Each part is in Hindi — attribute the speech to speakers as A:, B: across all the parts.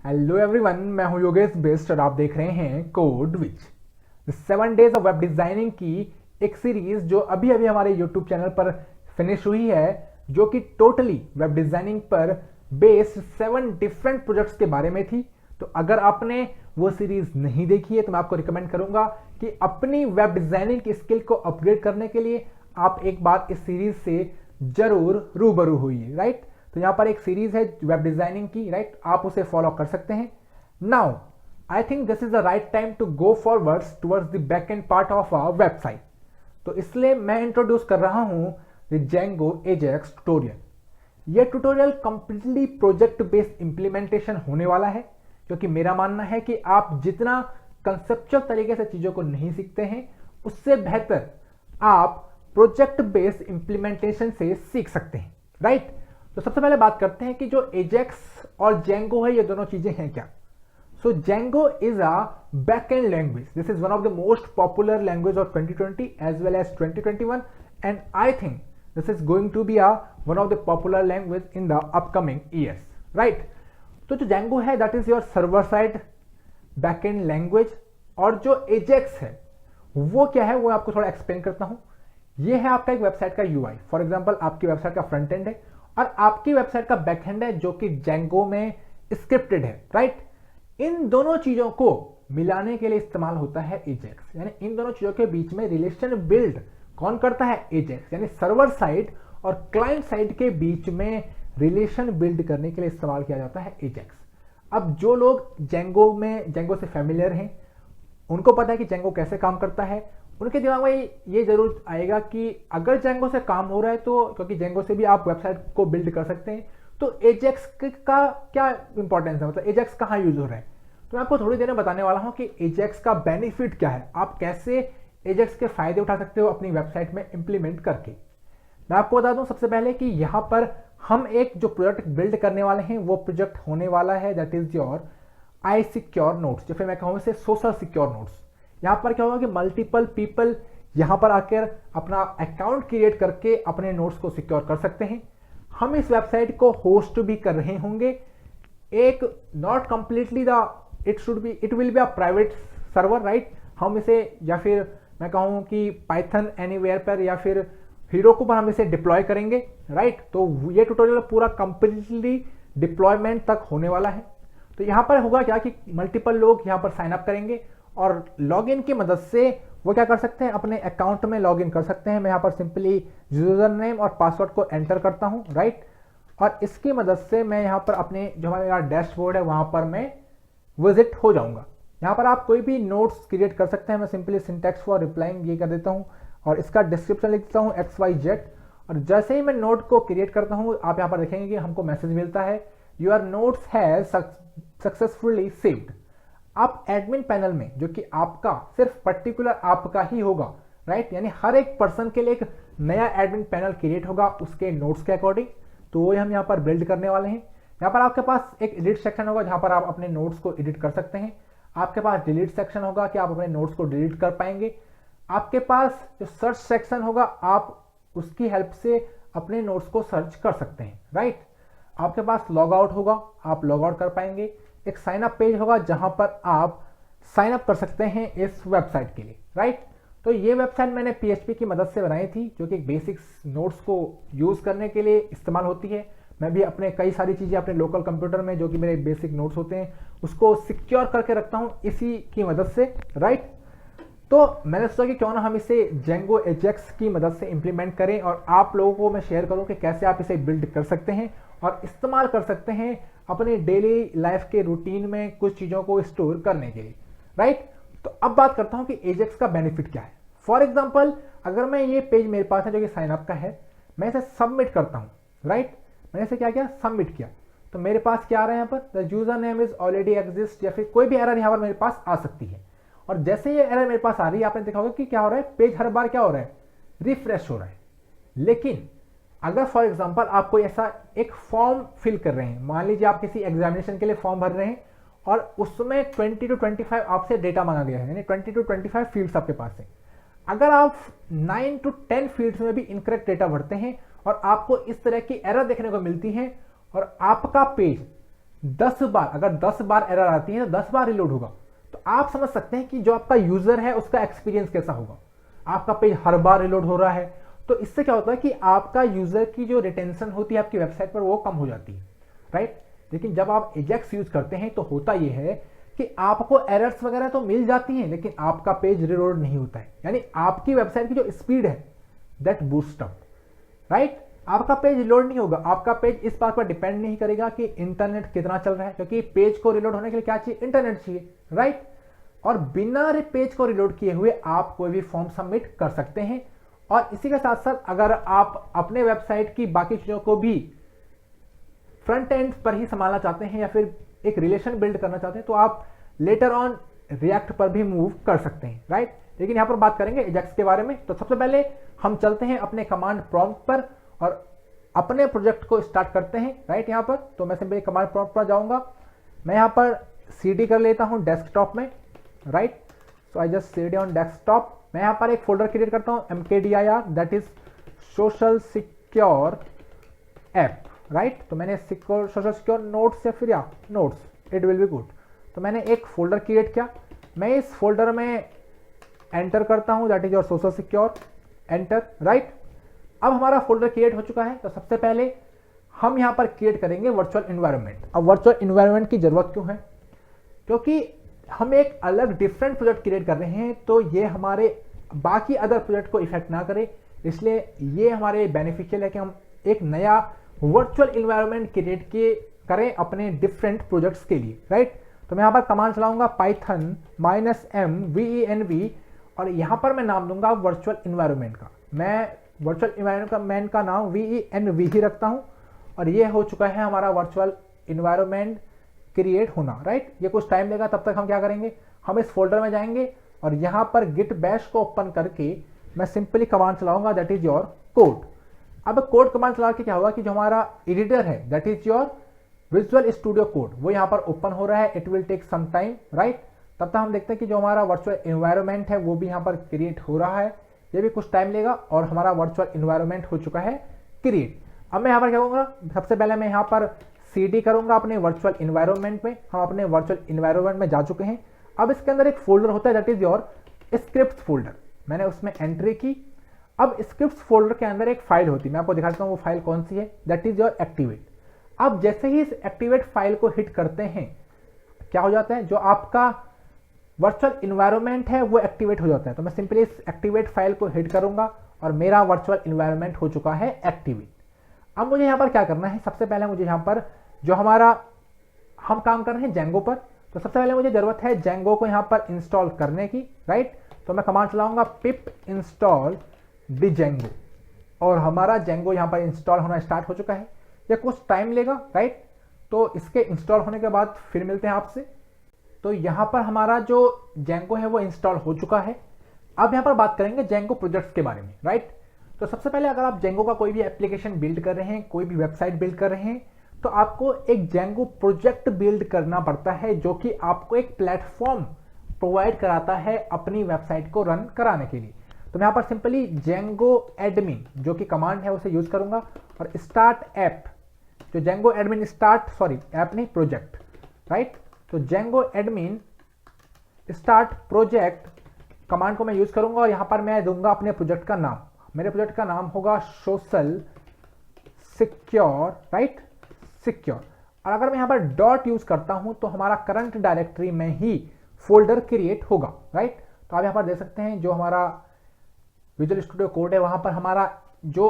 A: हेलो एवरीवन, मैं हूं योगेश बेस्ट और आप देख रहे हैं code which 7 days of web designing की एक सीरीज जो अभी अभी हमारे यूट्यूब चैनल पर फिनिश हुई है, जो कि टोटली वेब डिजाइनिंग पर बेस्ड 7 डिफरेंट प्रोजेक्ट्स के बारे में थी। तो अगर आपने वो सीरीज नहीं देखी है तो मैं आपको रिकमेंड करूंगा कि अपनी वेब डिजाइनिंग की स्किल को अपग्रेड करने के लिए आप एक बार इस सीरीज से जरूर रूबरू हुई, राइट। तो यहाँ पर एक सीरीज है वेब डिजाइनिंग की, राइट, आप उसे फॉलो कर सकते हैं। Now I think this is the right time to go forwards towards the back end part of our website. तो इसलिए मैं इंट्रोड्यूस कर रहा हूं द जेंगो एजेक्स ट्यूटोरियल। यह tutorial completely project based implementation होने वाला है, क्योंकि मेरा मानना है कि आप जितना कंसेप्चुअल तरीके से चीजों को नहीं सीखते हैं, उससे बेहतर आप प्रोजेक्ट बेस्ड इंप्लीमेंटेशन से सीख सकते हैं, राइट। तो सबसे पहले बात करते हैं कि जो एजेक्स और जेंगो है, ये दोनों चीजें हैं क्या। So Django is a backend language. This is one of the most popular language of 2020 as well as 2021, and I think this is going to be one of the popular language in the upcoming years, right. तो जो जेंगो है that is your server side backend language, और जो एजेक्स है वो क्या है वो आपको थोड़ा एक्सप्लेन करता हूं। ये है आपका एक वेबसाइट का यूआई। फॉर एग्जांपल आपकी वेबसाइट का फ्रंट एंड है और आपकी वेबसाइट का बैक एंड है जो कि जेंगो में स्क्रिप्टेड है, राइट। इन दोनों चीजों को मिलाने के लिए इस्तेमाल होता है एजेक्स, यानी इन दोनों चीजों के बीच में रिलेशन बिल्ड कौन करता है, एजेक्स। यानी सर्वर साइड और क्लाइंट साइड के बीच में रिलेशन बिल्ड करने के लिए इस्तेमाल किया जाता है एजेक्स। अब जो लोग जेंगो से फैमिलियर हैं, उनको पता है कि जेंगो कैसे काम करता है। उनके दिमाग में ये जरूर आएगा कि अगर जेंगो से काम हो रहा है तो, क्योंकि जेंगो से भी आप वेबसाइट को बिल्ड कर सकते हैं, तो एजेक्स का क्या इंपॉर्टेंस है, मतलब एजेक्स कहाँ यूज हो रहा है। तो मैं आपको थोड़ी देर में बताने वाला हूँ कि एजेक्स का बेनिफिट क्या है, आप कैसे एजेक्स के फायदे उठा सकते हो अपनी वेबसाइट में इंप्लीमेंट करके। मैं आपको बता दूं सबसे पहले कि यहाँ पर हम एक जो प्रोजेक्ट बिल्ड करने वाले हैं वो प्रोजेक्ट होने वाला है that is your I secure notes, या फिर मैं कहूँ इसे सोशल सिक्योर नोट्स। यहाँ पर क्या होगा कि मल्टीपल पीपल यहाँ पर आकर अपना अकाउंट क्रिएट करके अपने नोट्स को सिक्योर कर सकते हैं। हम इस वेबसाइट को होस्ट भी कर रहे होंगे, एक not completely the it will be a private server, right. हम इसे, या फिर मैं कहूँ कि पाइथन एनीवेयर पर या फिर हीरोकू पर हम इसे डिप्लॉय करेंगे, राइट। तो ये ट्यूटोरियल पूरा कंप्लीटली डिप्लॉयमेंट तक होने वाला है। तो यहाँ पर होगा क्या कि मल्टीपल लोग यहाँ पर साइन अप करेंगे और लॉगिन की मदद से वो क्या कर सकते हैं, अपने अकाउंट में लॉगिन कर सकते हैं। मैं यहाँ पर सिंपली यूजर नेम और पासवर्ड को एंटर करता हूँ, राइट। और इसकी मदद से मैं यहाँ पर अपने जो हमारा डैशबोर्ड है वहाँ पर मैं विजिट हो जाऊँगा। यहाँ पर आप कोई भी नोट्स क्रिएट कर सकते हैं। मैं सिंपली सिंटैक्स फॉर रिप्लाइंग ये कर देता हूँ और इसका डिस्क्रिप्शन लिख देता हूँ XYZ। और जैसे ही मैं नोट को क्रिएट करता हूँ, आप यहाँ पर देखेंगे कि हमको मैसेज मिलता है your notes has successfully saved. आप एडमिन पैनल में, जो कि आपका सिर्फ पर्टिकुलर आपका ही होगा, राइट, यानी हर एक पर्सन के लिए एक नया एडमिन पैनल क्रिएट होगा उसके नोट्स के अकॉर्डिंग। तो वो हम यहाँ पर बिल्ड करने वाले हैं। यहाँ पर आपके पास एक एडिट सेक्शन होगा जहाँ पर आप अपने नोट्स को एडिट कर सकते हैं। आपके पास डिलीट सेक्शन होगा कि आप अपने नोट्स को डिलीट कर पाएंगे। आपके पास जो सर्च सेक्शन होगा, आप उसकी हेल्प से अपने नोट्स को सर्च कर सकते हैं, राइट। आपके पास लॉग आउट होगा, आप लॉग आउट कर पाएंगे। एक साइन अप पेज होगा जहां पर आप साइन अप कर सकते हैं इस वेबसाइट के लिए, राइट। तो ये वेबसाइट मैंने PHP की मदद से बनाई थी, जो कि बेसिक नोट्स को यूज करने के लिए इस्तेमाल होती है। मैं भी अपने कई सारी चीजें अपने लोकल कंप्यूटर में, जो कि मेरे बेसिक नोट्स होते हैं, उसको सिक्योर करके रखता हूं इसी की मदद से, राइट। तो मैंने सोचा कि क्यों ना हम इसे जेंगो एजेक्स की मदद से इंप्लीमेंट करें और आप लोगों को मैं शेयर करूं कि कैसे आप इसे बिल्ड कर सकते हैं और इस्तेमाल कर सकते हैं अपने डेली लाइफ के रूटीन में कुछ चीज़ों को स्टोर करने के लिए, राइट। तो अब बात करता हूं कि एजेक्स का बेनिफिट क्या है। फॉर एग्जाम्पल, अगर मैं ये पेज मेरे पास है जो कि साइन अप का है, मैं इसे सबमिट करता हूँ, राइट। मैंने इसे क्या किया, सबमिट किया, तो मेरे पास क्या आ रहा है यहाँ पर, the user name is already exist, या फिर कोई भी एरर यहाँ पर मेरे पास आ सकती है। और जैसे ये एरर मेरे पास आ रही है, आपने देखा होगा कि क्या हो रहा है, पेज हर बार क्या हो रहा है, रिफ्रेश हो रहा है। लेकिन अगर फॉर एग्जांपल आप कोई ऐसा एक फॉर्म फिल कर रहे हैं, मान लीजिए आप किसी एग्जामिनेशन के लिए फॉर्म भर रहे हैं और उसमें 20 to 25 आपसे डेटा मांगा गया है, यानी 20 to 25 फील्ड्स आपके पास है। अगर आप 9 to 10 फील्ड्स में भी इनकरेक्ट डेटा भरते हैं और आपको इस तरह की एरर देखने को मिलती है और आपका पेज 10 बार, अगर 10 बार एरर आती है तो 10 बार रिलोड होगा। तो आप समझ सकते हैं कि जो आपका यूजर है उसका एक्सपीरियंस कैसा होगा। आपका पेज हर बार रिलोड हो रहा है, तो इससे क्या होता है कि आपका यूजर की जो रिटेंशन होती है आपकी वेबसाइट पर वो कम हो जाती है, राइट। लेकिन जब आप एजेक्स यूज करते हैं तो होता यह है कि आपको एरर्स वगैरह तो मिल जाती हैं, लेकिन आपका पेज रिलोड नहीं होता है, यानी आपकी वेबसाइट की जो स्पीड है दैट बूस्ट अप, राइट। आपका पेज रिलोड नहीं होगा। आपका पेज इस बात पर डिपेंड नहीं करेगा कि इंटरनेट कितना चल रहा है, क्योंकि पेज को रिलोड होने के लिए क्या चाहिए, इंटरनेट चाहिए, राइट। और बिना पेज को रिलोड किए हुए आप कोई भी फॉर्म सबमिट कर सकते हैं। और इसी के साथ साथ अगर आप अपने वेबसाइट की बाकी चीजों को भी फ्रंट एंड पर ही संभालना चाहते हैं या फिर एक रिलेशन बिल्ड करना चाहते हैं तो आप लेटर ऑन रिएक्ट पर भी मूव कर सकते हैं, राइट। लेकिन यहां पर बात करेंगे एजेक्स के बारे में। तो सबसे पहले हम चलते हैं अपने कमांड प्रॉम्प्ट पर और अपने प्रोजेक्ट को स्टार्ट करते हैं, राइट। यहां पर तो मैं सिंपली कमांड प्रॉम्प्ट पर जाऊंगा। मैं यहां पर सीडी कर लेता हूं डेस्कटॉप में, right. So I just CD on desktop. मैं यहां पर एक फोल्डर क्रिएट करता हूं mkdir, that is social secure app, right. तो मैंने सोशल सिक्योर नोट्स या फिर या notes, it will be good. तो मैंने एक फोल्डर क्रिएट किया। मैं इस फोल्डर में एंटर करता हूं, that is your social secure, enter, right. अब हमारा फोल्डर क्रिएट हो चुका है। तो सबसे पहले हम यहां पर क्रिएट करेंगे वर्चुअल एनवायरनमेंट। अब वर्चुअल एनवायरनमेंट की जरूरत क्यों है, क्योंकि हम एक अलग डिफरेंट प्रोजेक्ट क्रिएट कर रहे हैं, तो ये हमारे बाकी अदर प्रोजेक्ट को इफेक्ट ना करे, इसलिए ये हमारे बेनिफिशियल है कि हम एक नया वर्चुअल एनवायरनमेंट क्रिएट करें अपने डिफरेंट प्रोजेक्ट्स के लिए, राइट। तो मैं यहाँ पर कमांड चलाऊंगा पाइथन -m और यहाँ पर मैं नाम दूंगा वर्चुअल एनवायरनमेंट का। मैं वर्चुअल एनवायरनमेंट का नाम venv ही रखता हूँ। और ये हो चुका है हमारा वर्चुअल एनवायरनमेंट क्रिएट होना, राइट। ये कुछ टाइम लेगा, तब तक हम क्या करेंगे, हम इस फोल्डर में जाएंगे और यहाँ पर गिट बैश को ओपन करके मैं सिंपली कमांड चलाऊंगा, दैट इज योर कोड। अब कोड कमांड चला के क्या होगा कि जो हमारा एडिटर है that is your Visual Studio Code, वो यहाँ पर ओपन हो रहा है। It will take some time, right. तब तक हम देखते हैं कि जो हमारा वर्चुअल एनवायरनमेंट है वो भी यहाँ पर क्रिएट हो रहा है। ये भी कुछ टाइम लेगा और हमारा वर्चुअल एनवायरनमेंट हो चुका है क्रिएट। अब मैं यहाँ पर क्या करूँगा, सबसे पहले मैं यहाँ पर सीडी करूँगा अपने वर्चुअल एनवायरनमेंट में। हम अपने वर्चुअल एनवायरनमेंट में जा चुके हैं। अब इसके अंदर एक फोल्डर होता है that is your script folder. मैंने उसमें एंट्री की। अब स्क्रिप्ट फोल्डर के अंदर एक फाइल होती है, मैं आपको दिखाता हूँ वो फाइल कौन सी है, दैट इज योर एक्टिवेट। अब जैसे ही इस एक्टिवेट फाइल को हिट करते हैं क्या हो जाता है, जो आपका वर्चुअल एनवायरनमेंट है वो एक्टिवेट हो जाता है। तो मैं सिंपली इस एक्टिवेट फाइल को हिट करूंगा और मेरा वर्चुअल एनवायरनमेंट हो चुका है एक्टिवेट। अब मुझे यहाँ पर क्या करना है, सबसे पहले मुझे यहाँ पर जो हमारा हम काम कर रहे हैं जेंगो पर, तो सबसे पहले मुझे जरूरत है जेंगो को यहाँ पर इंस्टॉल करने की, राइट। तो मैं कमांड चलाऊंगा पिप इंस्टॉल django और हमारा जेंगो यहाँ पर इंस्टॉल होना स्टार्ट हो चुका है। ये कुछ टाइम लेगा, राइट। तो इसके इंस्टॉल होने के बाद फिर मिलते हैं आपसे। तो यहाँ पर हमारा जो जेंगो है वो इंस्टॉल हो चुका है। अब यहाँ पर बात करेंगे जेंगो प्रोजेक्ट्स के बारे में, राइट। तो सबसे पहले अगर आप जेंगो का कोई भी एप्लीकेशन बिल्ड कर रहे हैं, कोई भी वेबसाइट बिल्ड कर रहे हैं, तो आपको एक जेंगो प्रोजेक्ट बिल्ड करना पड़ता है जो कि आपको एक प्लेटफॉर्म प्रोवाइड कराता है अपनी वेबसाइट को रन कराने के लिए। तो मैं यहाँ पर सिंपली जेंगो एडमिन जो कि कमांड है उसे यूज करूंगा और स्टार्ट ऐप, जो Django admin start, sorry app नहीं प्रोजेक्ट, राइट। तो Django admin start project command को मैं यूज करूंगा और यहाँ पर मैं दूंगा अपने प्रोजेक्ट का नाम। मेरे प्रोजेक्ट का नाम होगा सोशल सिक्योर, राइट, सिक्योर। और अगर मैं यहाँ पर डॉट यूज करता हूं तो हमारा करंट डायरेक्टरी में ही फोल्डर क्रिएट होगा, राइट। तो आप यहाँ पर देख सकते हैं जो हमारा विजुअल स्टूडियो कोड है वहां पर हमारा जो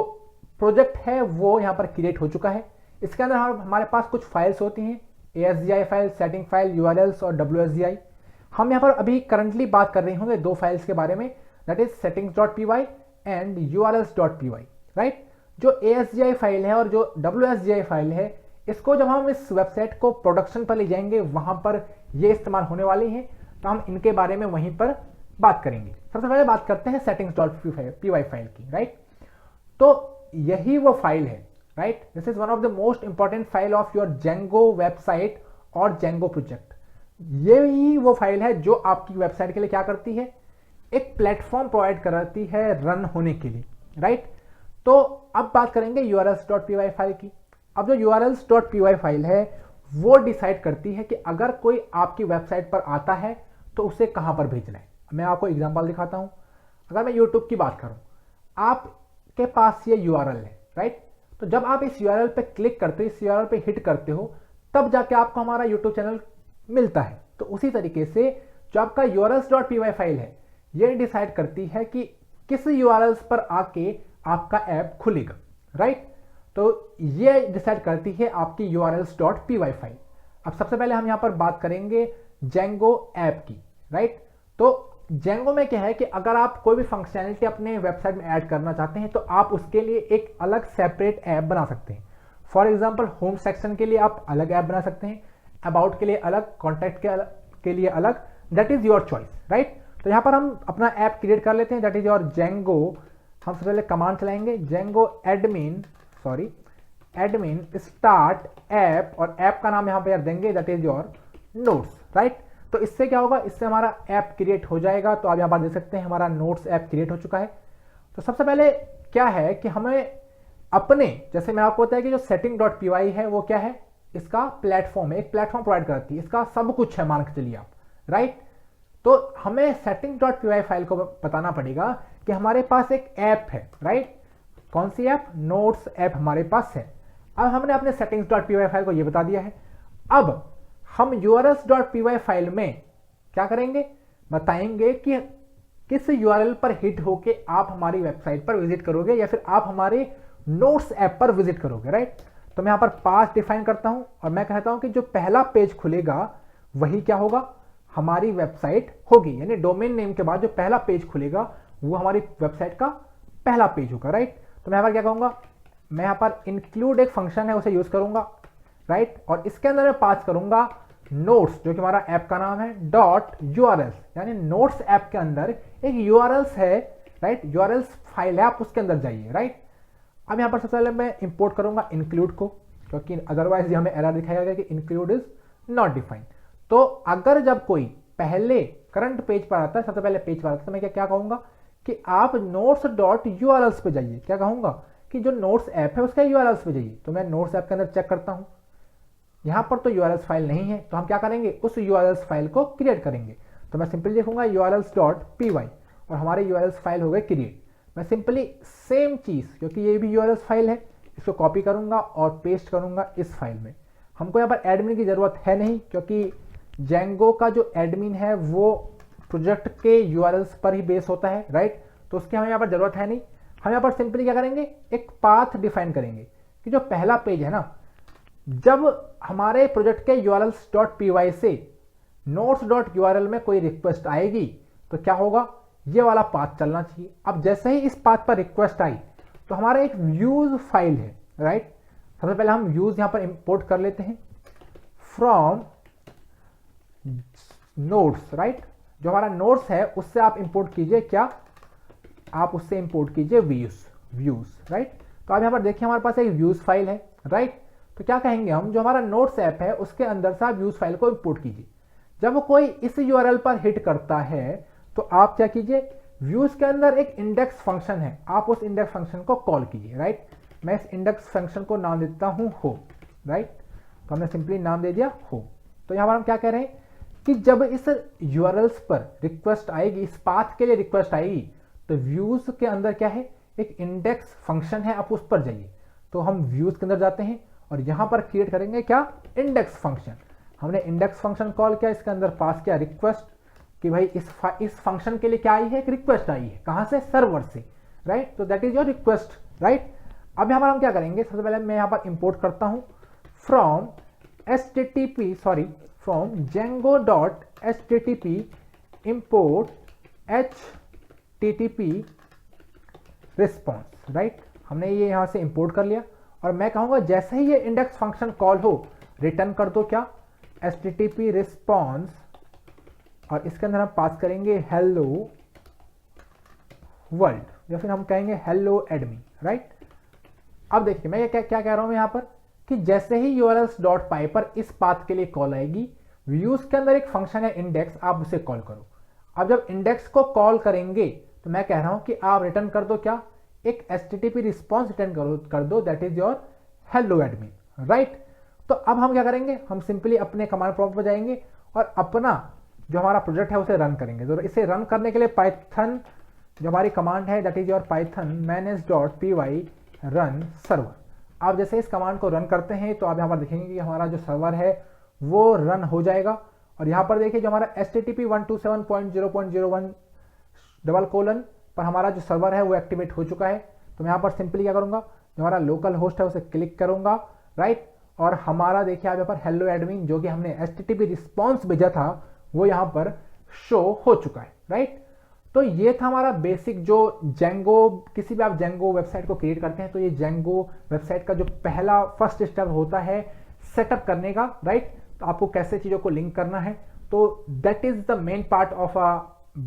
A: प्रोजेक्ट है वो यहाँ पर क्रिएट हो चुका है। इसके अंदर हमारे पास कुछ फाइल्स होती हैं, ASGI file, setting file, URLs और WSGI। हम यहाँ पर अभी करंटली बात कर रहे होंगे दो फाइल्स के बारे में, that is settings.py and urls.py, right. जो ASGI फाइल है और जो WSGI फाइल है, इसको जब हम इस वेबसाइट को प्रोडक्शन पर ले जाएंगे वहां पर ये इस्तेमाल होने वाली हैं, तो हम इनके बारे में वहीं पर बात करेंगे। सबसे पहले बात करते हैं settings.py फाइल की, राइट। तो यही वो फाइल है, right. This is one of the most important file of your Django website और जेंगो प्रोजेक्ट। यही वो फाइल है जो आपकी वेबसाइट के लिए क्या करती है, एक प्लेटफॉर्म प्रोवाइड कराती है रन होने के लिए, राइट। तो अब बात करेंगे urls.py फाइल की। अब जो urls.py फाइल है वो डिसाइड करती है कि अगर कोई आपकी वेबसाइट पर आता है तो उसे कहां पर भेजना है। मैं आपको एग्जांपल दिखाता हूं। अगर मैं यूट्यूब की बात करूं, आपके पास ये यूआरएल है, राइट। तो जब आप इस यूआरएल पे क्लिक करते हो, इस यूआरएल पे हिट करते हो, तब जाके आपको हमारा यूट्यूब चैनल मिलता है। तो उसी तरीके से जो आपका urls.py फाइल है, ये डिसाइड करती है कि किस यूआरएल्स पर आके आपका ऐप खुलेगा, राइट। तो ये डिसाइड करती है आपकी urls.py फाइल। अब सबसे पहले हम यहां पर बात करेंगे जेंगो ऐप की, राइट। तो जेंगो में क्या है कि अगर आप कोई भी फंक्शनैलिटी अपने वेबसाइट में ऐड करना चाहते हैं तो आप उसके लिए एक अलग सेपरेट ऐप बना सकते हैं। फॉर एग्जांपल होम सेक्शन के लिए आप अलग ऐप बना सकते हैं, अबाउट के लिए अलग, कॉन्टैक्ट के लिए अलग, that is your choice, right. तो यहां पर हम अपना ऐप क्रिएट कर लेते हैं, दैट इज योर जेंगो। हम सबसे पहले कमांड चलाएंगे जेंगो एडमिन स्टार्ट ऐप, और ऐप का नाम यहां पर देंगे that is your notes, right. तो इससे क्या होगा, इससे हमारा ऐप क्रिएट हो जाएगा। तो आप यहां पर देख सकते हैं हमारा नोट्स ऐप क्रिएट हो चुका है। तो सबसे पहले क्या है कि हमें अपने, जैसे मैं आपको बताया कि जो setting.py है वो क्या है, इसका प्लेटफॉर्म है, एक प्लेटफॉर्म प्रोवाइड करती है, इसका सब कुछ है मान के चलिए आप, राइट। तो हमें setting.py फाइल को बताना पड़ेगा कि हमारे पास एक ऐप है, राइट। कौन सी ऐप, नोट्स ऐप हमारे पास है। अब हमने अपने settings.py फाइल को ये बता दिया है। अब हम urls.py फाइल में क्या करेंगे, बताएंगे कि किस यूआरएल पर हिट होके आप हमारी वेबसाइट पर विजिट करोगे या फिर आप हमारे नोट्स ऐप पर विजिट करोगे, राइट। तो मैं यहां पर पाथ डिफाइन करता हूं और मैं कहता हूं कि जो पहला पेज खुलेगा वही क्या होगा, हमारी वेबसाइट होगी। यानी डोमेन नेम के बाद जो पहला पेज खुलेगा वो हमारी वेबसाइट का पहला पेज होगा, राइट। तो मैं यहां पर क्या कहूंगा, मैं यहां पर इंक्लूड एक फंक्शन है उसे यूज करूंगा, राइट। और इसके अंदर मैं पास करूंगा नोट्स, जो कि हमारा ऐप का नाम है, डॉट यूआरएल्स, यानी नोट्स ऐप के अंदर एक यूआरएल्स है, राइट। यूआरएल्स फाइल है, आप उसके अंदर जाइए, राइट। अब यहां पर सबसे पहले मैं इंपोर्ट करूंगा इंक्लूड को, क्योंकि अदरवाइज ये हमें एरर दिखाएगा कि इंक्लूड इज नॉट डिफाइंड। तो अगर जब कोई पहले करंट पेज पर आता है, सबसे पहले पेज पर आता है, तो मैं क्या कहूंगा कि आप नोट्स डॉट यूआरएल्स पे जाइए। क्या कहूंगा कि जो नोट्स ऐप है उसका यूआरएल्स पे जाइए। तो मैं नोट्स ऐप के अंदर चेक करता हूं, यहां पर तो urls फाइल नहीं है, तो हम क्या करेंगे, उस urls फाइल को क्रिएट करेंगे। तो मैं सिंपली लिखूंगा urls.py और हमारे urls फाइल हो गए क्रिएट। मैं सिंपली सेम चीज, क्योंकि ये भी urls फाइल है, इसको कॉपी करूंगा और पेस्ट करूंगा इस फाइल में। हमको यहाँ पर एडमिन की जरूरत है नहीं, क्योंकि जेंगो का जो एडमिन है वो प्रोजेक्ट के urls पर ही बेस होता है, राइट। तो उसकी हमें यहाँ पर जरूरत है नहीं। हम यहाँ पर सिंपली क्या करेंगे, एक पाथ डिफाइन करेंगे कि जो पहला पेज है ना, जब हमारे प्रोजेक्ट के urls.py से notes.url में कोई रिक्वेस्ट आएगी तो क्या होगा, ये वाला पाथ चलना चाहिए। अब जैसे ही इस पाथ पर रिक्वेस्ट आई तो हमारा एक व्यूज फाइल है, राइट। सबसे पहले हम व्यूज यहां पर इंपोर्ट कर लेते हैं फ्रॉम नोट्स, राइट। जो हमारा नोट्स है उससे आप इंपोर्ट कीजिए, क्या, आप उससे इंपोर्ट कीजिए व्यूज, राइट। तो आप यहां पर देखिए हमारे पास एक व्यूज फाइल है, राइट। तो क्या कहेंगे हम, जो हमारा नोट्स ऐप है उसके अंदर से आप व्यूज फाइल को इंपोर्ट कीजिए। जब कोई इस यूआरएल पर हिट करता है तो आप क्या कीजिए, व्यूज के अंदर एक इंडेक्स फंक्शन है, आप उस इंडेक्स फंक्शन को कॉल कीजिए, राइट। मैं इस इंडेक्स फंक्शन को नाम देता हूं होम, राइट। तो हमने सिंपली नाम दे दिया होम। तो यहां पर हम क्या कह रहे हैं कि जब इस यूआरएल्स पर रिक्वेस्ट आएगी, इस पाथ के लिए रिक्वेस्ट आएगी, तो व्यूज के अंदर क्या है, एक इंडेक्स फंक्शन है, आप उस पर जाइए। तो हम व्यूज के अंदर जाते हैं और यहां पर क्रिएट करेंगे क्या, इंडेक्स फंक्शन। हमने इंडेक्स फंक्शन कॉल किया, इसके अंदर पास किया रिक्वेस्ट कि भाई इस फंक्शन के लिए क्या आई है, एक रिक्वेस्ट आई है, कहां से, सर्वर से, राइट। तो that is your request, right. अब यहां पर हम क्या करेंगे, सबसे पहले मैं यहां पर इंपोर्ट करता हूं from django.http import http response, right. हमने ये यहां से इंपोर्ट कर लिया और मैं कहूंगा जैसे ही ये इंडेक्स फंक्शन कॉल हो, रिटर्न कर दो क्या, http रिस्पॉन्स, और इसके अंदर हम पास करेंगे हेलो वर्ल्ड या फिर हम कहेंगे हेलो एडमिन, राइट। अब देखिए मैं ये क्या कह रहा हूं यहां पर कि जैसे ही urls.py पर इस पाथ के लिए कॉल आएगी, व्यूज के अंदर एक फंक्शन है इंडेक्स, आप उसे कॉल करो। अब जब इंडेक्स को कॉल करेंगे तो मैं कह रहा हूं कि आप रिटर्न कर दो क्या, एक http रिस्पॉन्स रिटर्न कर दो, that is your hello admin, right. तो अब हम क्या करेंगे, हम सिंपली अपने कमांड प्रॉम्प्ट पर जाएंगे और अपना जो हमारा प्रोजेक्ट है उसे रन करेंगे। तो इसे रन करने के लिए पाइथन जो हमारी कमांड है that is your Python manage.py run server. आप जैसे इस कमांड को रन करते हैं तो आप यहाँ पर देखेंगे कि हमारा जो सर्वर है वो रन हो जाएगा। और यहाँ पर देखिए जो हमारा HTTP 127.0.0.1 पर हमारा जो सर्वर है वो एक्टिवेट हो चुका है। तो मैं यहाँ पर सिंपली क्या करूँगा, जो हमारा लोकल होस्ट है उसे क्लिक करूँगा, राइट। और हमारा देखिए आप यहाँ पर हेलो एडमिन जो कि हमने HTTP रिस्पॉन्स भेजा था वो यहाँ पर शो हो चुका है, राइट। तो ये था हमारा बेसिक जो जेंगो, किसी भी आप जेंगो वेबसाइट को क्रिएट करते हैं तो ये जेंगो वेबसाइट का जो पहला फर्स्ट स्टेप होता है सेटअप करने का, राइट। तो आपको कैसे चीज़ों को लिंक करना है, तो that is the main part of a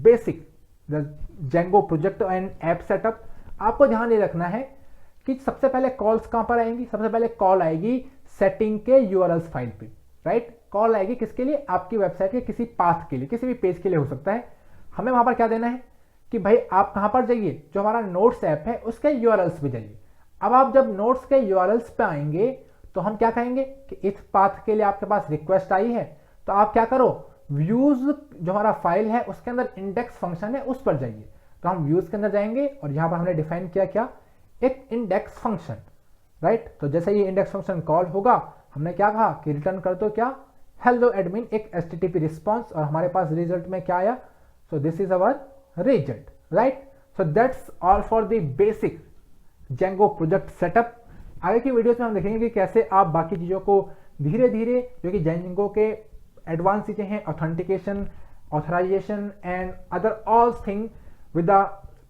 A: basic Django project and app setup. आपको ध्यान ये रखना है कि सबसे पहले कॉल्स कहां पर आएंगी, सबसे पहले कॉल आएगी सेटिंग के यूआरएल्स फाइल पे, राइट। कॉल आएगी किसके लिए, आपकी वेबसाइट के किसी पाथ के लिए, किसी भी पेज के लिए हो सकता है। हमें वहां पर क्या देना है कि भाई आप कहां पर जाइए, जो हमारा नोट्स ऐप है उसके यूआरएल्स पे जाइए। अब आप जब नोट्स के यूआरएल्स पे आएंगे तो हम क्या कहेंगे कि इस पाथ के लिए आपके पास रिक्वेस्ट आई है, तो आप क्या करो, व्यूज जो हमारा फाइल है उसके अंदर इंडेक्स फंक्शन है उस पर जाइए। तो हम व्यूज के अंदर जाएंगे और यहां पर हमने डिफाइन किया क्या, एक इंडेक्स फंक्शन, राइट। तो जैसे ये इंडेक्स फंक्शन कॉल होगा हमने क्या कहा कि रिटर्न कर दो क्या, हेलो एडमिन, एक HTTP रिस्पॉन्स, और हमारे पास रिजल्ट में क्या आया, so this is our result, right. So that's all for the basic Django project setup. आगे की वीडियोस में हम देखेंगे कि कैसे आप बाकी चीज़ों को धीरे धीरे, जो कि जेंगो के एडवांस चीज़ें हैं, authentication, authorisation and other all thing with the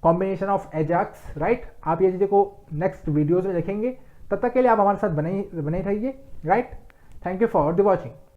A: combination of Ajax, right. आप ये चीज़ों को नेक्स्ट वीडियोज में देखेंगे। तब तक के लिए आप हमारे साथ बने ही रहिए, right. Thank you for the watching.